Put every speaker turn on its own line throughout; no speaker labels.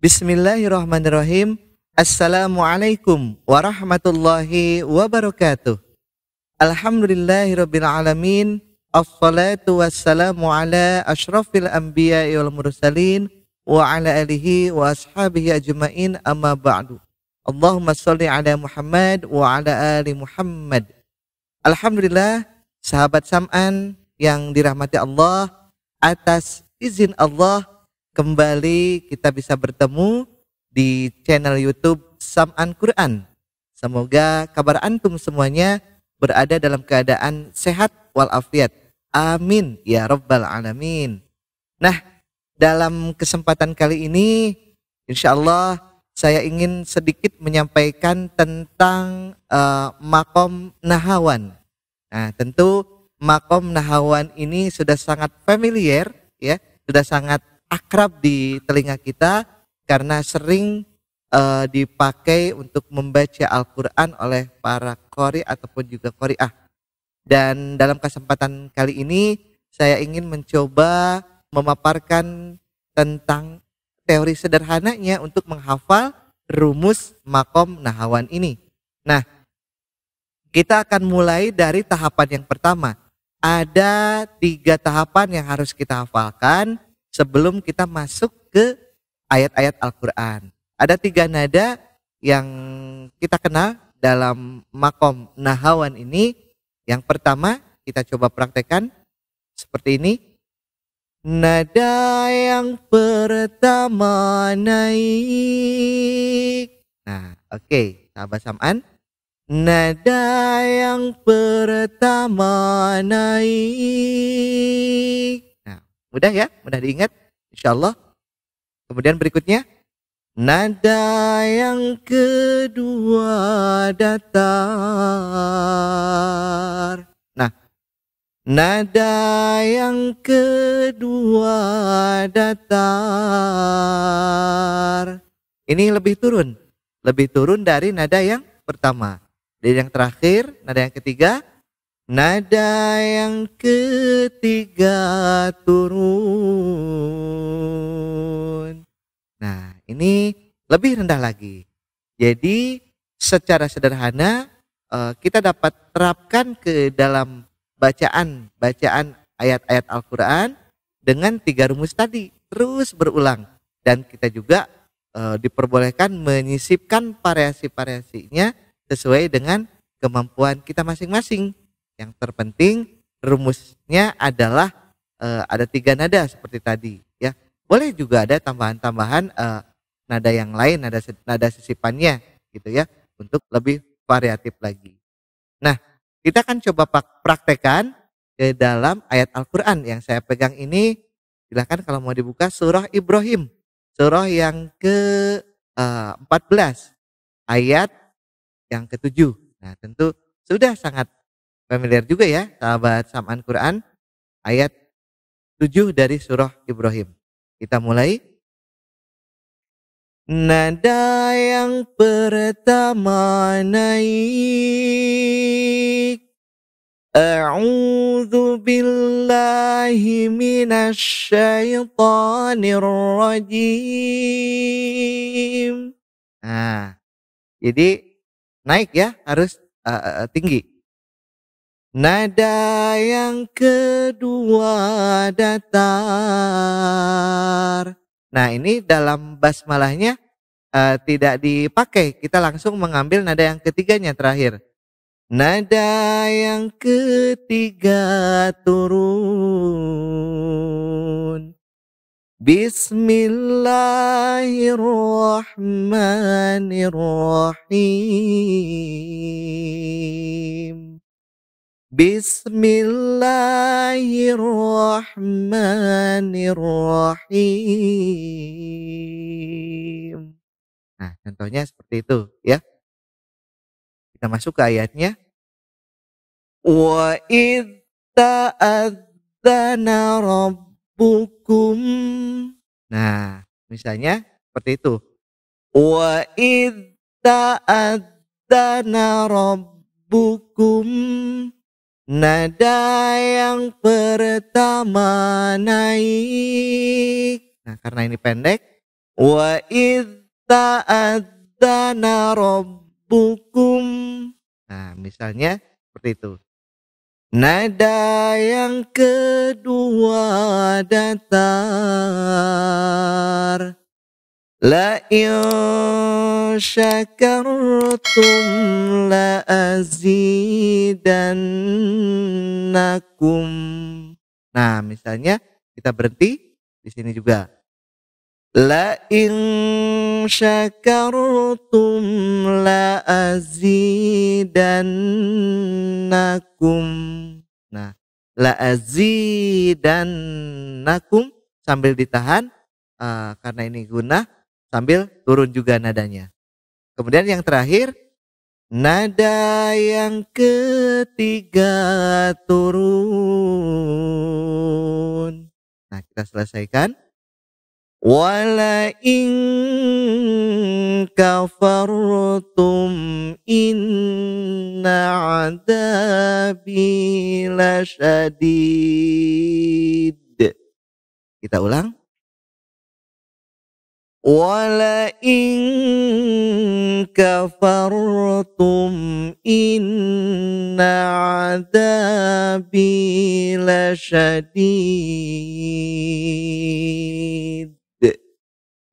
Bismillahirrahmanirrahim. Assalamualaikum warahmatullahi wabarakatuh. Alhamdulillahirabbil alamin. Assalatu wassalamu ala asyrafil anbiya'i wal mursalin wa ala alihi wa ashabihi ajmain, amma ba'du. Allahumma sholli ala Muhammad wa ala ali Muhammad. Alhamdulillah, sahabat Sam'an yang dirahmati Allah, atas izin Allah kembali kita bisa bertemu di channel YouTube Sam'an Quran. Semoga kabar antum semuanya berada dalam keadaan sehat walafiat. Amin ya rabbal alamin. Nah, dalam kesempatan kali ini insyaallah saya ingin sedikit menyampaikan tentang makom nahawan. Nah, tentu makom nahawan ini sudah sangat familiar ya, sudah sangat akrab di telinga kita karena sering dipakai untuk membaca Al-Quran oleh para qori ataupun juga qori'ah. Dan dalam kesempatan kali ini saya ingin mencoba memaparkan tentang teori sederhananya untuk menghafal rumus makom nahawan ini. Nah, kita akan mulai dari tahapan yang pertama. Ada 3 tahapan yang harus kita hafalkan sebelum kita masuk ke ayat-ayat Al-Quran. Ada 3 nada yang kita kenal dalam makom nahawan ini. Yang pertama kita coba praktekkan seperti ini. Nada yang pertama naik. Nah, oke, sahabat Sam'an. Nada yang pertama naik. Mudah ya, mudah diingat insyaallah. Kemudian berikutnya, nada yang kedua datar. Nah, nada yang kedua datar. Ini lebih turun dari nada yang pertama. Dan yang terakhir, nada yang ketiga, nada yang ketiga turun. Nah, ini lebih rendah lagi. Jadi secara sederhana kita dapat terapkan ke dalam bacaan ayat-ayat Al-Quran dengan 3 rumus tadi. Terus berulang. Dan kita juga diperbolehkan menyisipkan variasi-variasinya sesuai dengan kemampuan kita masing-masing. Yang terpenting rumusnya adalah ada 3 nada seperti tadi ya. Boleh juga ada tambahan-tambahan nada yang lain, nada sisipannya gitu ya, untuk lebih variatif lagi. Nah, kita akan coba praktekkan ke dalam ayat Al-Quran yang saya pegang ini. Silahkan kalau mau dibuka surah Ibrahim, surah yang ke-14 ayat yang ke-7. Nah, tentu sudah sangat familiar juga ya sahabat Sam'an Quran, ayat 7 dari surah Ibrahim. Kita mulai. Nada yang pertama naik. A'udzu billahi minasy syaithanir rajim. Nah, jadi naik ya, harus tinggi. Nada yang kedua datar. Nah, ini dalam basmalahnya tidak dipakai. Kita langsung mengambil nada yang ketiganya terakhir. Nada yang ketiga turun. Bismillahirrahmanirrahim. Bismillahirrahmanirrahim. Nah, contohnya seperti itu ya. Kita masuk ke ayatnya. Wa idz ta'adzana rabbukum. Nah, misalnya seperti itu. Wa idz ta'adzana rabbukum. Nada yang pertama naik. Nah, karena ini pendek, Wa idh ta'adzana rabbukum. Nah, misalnya seperti itu. Nada yang kedua datar. La in syakartum la azidannakum. Nah, misalnya kita berhenti di sini juga. La in syakartum la azidannakum. Nah, la azidannakum sambil ditahan karena ini gunnah, sambil turun juga nadanya. Kemudian yang terakhir, nada yang ketiga turun. Nah, kita selesaikan. Wala in kafartum inna adabi lasyadid. Kita ulang. Wala in kafartum inna adabi lasyadid.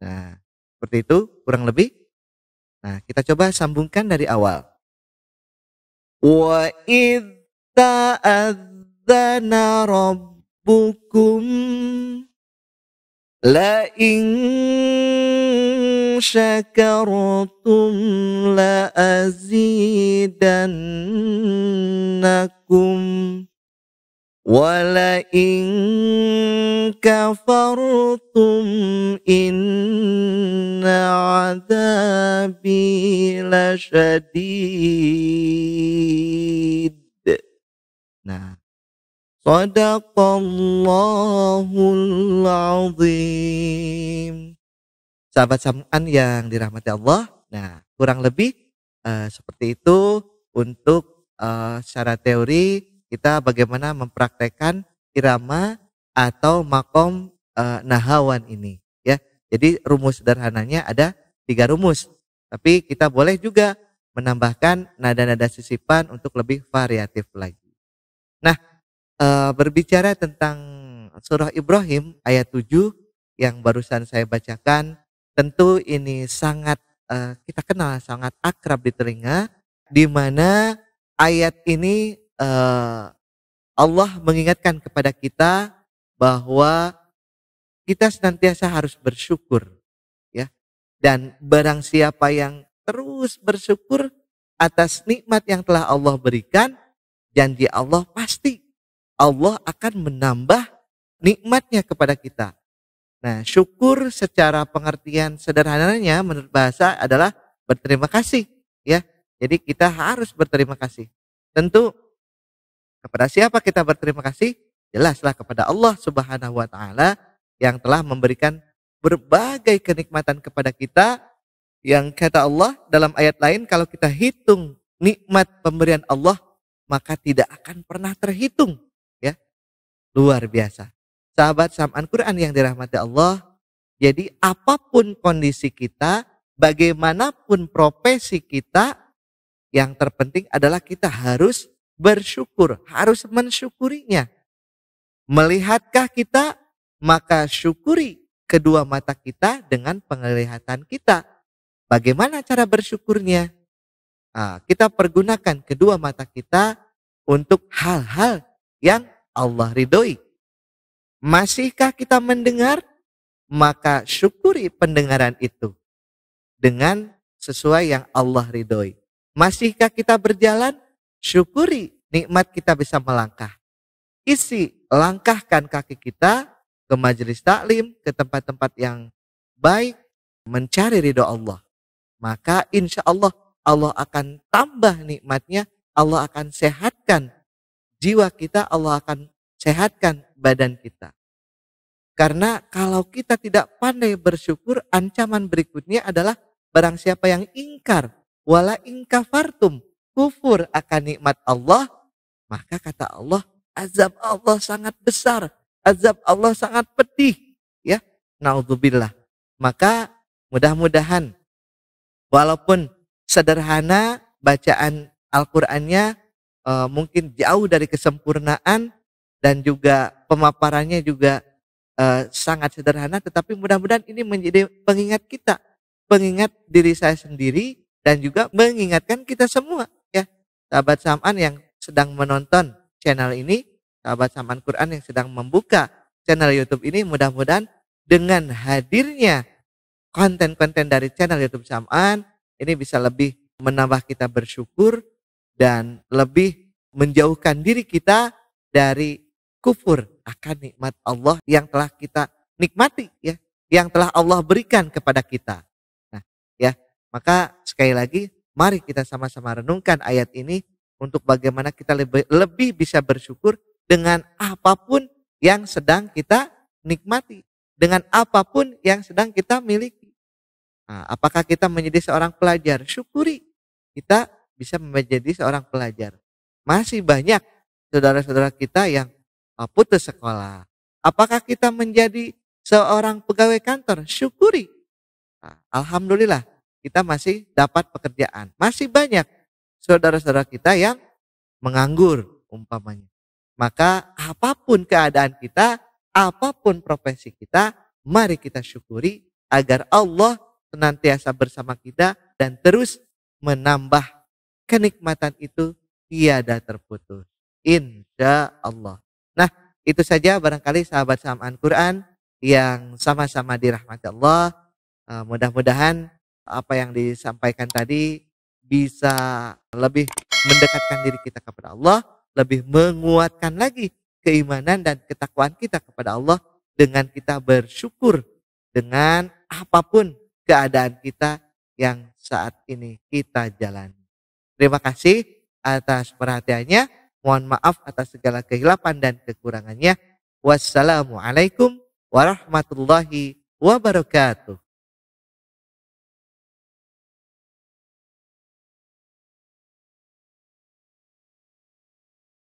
Nah, seperti itu kurang lebih. Nah, kita coba sambungkan dari awal. Wa idh ta'adzana rabbukum la in syakartum la azidannakum wala in kafartum inna adabi lasyadid. Nah, Shadaqallahul azim. Sahabat Sam'an yang dirahmati Allah. Nah, kurang lebih seperti itu untuk secara teori kita bagaimana mempraktekkan irama atau makom nahawan ini, ya. Jadi rumus sederhananya ada 3 rumus. Tapi kita boleh juga menambahkan nada-nada sisipan untuk lebih variatif lagi. Nah, berbicara tentang surah Ibrahim ayat 7 yang barusan saya bacakan, tentu ini sangat kita kenal, sangat akrab di telinga, di mana ayat ini Allah mengingatkan kepada kita bahwa kita senantiasa harus bersyukur, ya. Dan barang siapa yang terus bersyukur atas nikmat yang telah Allah berikan, janji Allah pasti Allah akan menambah nikmatnya kepada kita. Nah, syukur secara pengertian sederhananya menurut bahasa adalah berterima kasih, ya. Jadi kita harus berterima kasih. Tentu kepada siapa kita berterima kasih? Jelaslah kepada Allah Subhanahu wa taala yang telah memberikan berbagai kenikmatan kepada kita, yang kata Allah dalam ayat lain, kalau kita hitung nikmat pemberian Allah maka tidak akan pernah terhitung, ya. Luar biasa. Sahabat Sam'an Quran yang dirahmati Allah, jadi apapun kondisi kita, bagaimanapun profesi kita, yang terpenting adalah kita harus bersyukur, harus mensyukurinya. Melihatkah kita? Maka syukuri kedua mata kita dengan penglihatan kita. Bagaimana cara bersyukurnya? Nah, kita pergunakan kedua mata kita untuk hal-hal yang Allah ridhoi. Masihkah kita mendengar? Maka syukuri pendengaran itu dengan sesuai yang Allah ridhoi. Masihkah kita berjalan? Syukuri nikmat kita bisa melangkah. Langkahkan kaki kita ke majelis taklim, ke tempat-tempat yang baik, mencari ridho Allah. Maka insya Allah Allah akan tambah nikmatnya, Allah akan sehatkan jiwa kita, Allah akan sehatkan badan kita. Karena kalau kita tidak pandai bersyukur, ancaman berikutnya adalah barang siapa yang ingkar, wala ingkafartum, kufur akan nikmat Allah, maka kata Allah, azab Allah sangat besar, azab Allah sangat pedih, ya. Naudzubillah. Maka mudah-mudahan walaupun sederhana bacaan Al-Qur'annya mungkin jauh dari kesempurnaan dan juga pemaparannya juga sangat sederhana, tetapi mudah-mudahan ini menjadi pengingat kita, pengingat diri saya sendiri dan juga mengingatkan kita semua ya. Sahabat Sam'an yang sedang menonton channel ini, sahabat Sam'an Quran yang sedang membuka channel YouTube ini, mudah-mudahan dengan hadirnya konten-konten dari channel YouTube Sam'an ini bisa lebih menambah kita bersyukur dan lebih menjauhkan diri kita dari kufur akan nikmat Allah yang telah kita nikmati ya, yang telah Allah berikan kepada kita. Nah, ya, maka sekali lagi mari kita sama-sama renungkan ayat ini untuk bagaimana kita lebih bisa bersyukur dengan apapun yang sedang kita nikmati, dengan apapun yang sedang kita miliki. Nah, apakah kita menjadi seorang pelajar? Syukuri kita bisa menjadi seorang pelajar. Masih banyak saudara-saudara kita yang putus sekolah. Apakah kita menjadi seorang pegawai kantor? Syukuri. Nah, alhamdulillah kita masih dapat pekerjaan. Masih banyak saudara-saudara kita yang menganggur umpamanya. Maka apapun keadaan kita, apapun profesi kita, mari kita syukuri agar Allah senantiasa bersama kita dan terus menambah kenikmatan itu tiada terputus. Insya Allah. Nah, itu saja barangkali sahabat Sam'an Quran yang sama-sama dirahmati Allah. Mudah-mudahan apa yang disampaikan tadi bisa lebih mendekatkan diri kita kepada Allah, lebih menguatkan lagi keimanan dan ketakwaan kita kepada Allah dengan kita bersyukur dengan apapun keadaan kita yang saat ini kita jalani. Terima kasih atas perhatiannya. Mohon maaf atas segala kehilapan dan kekurangannya. Wassalamualaikum warahmatullahi wabarakatuh.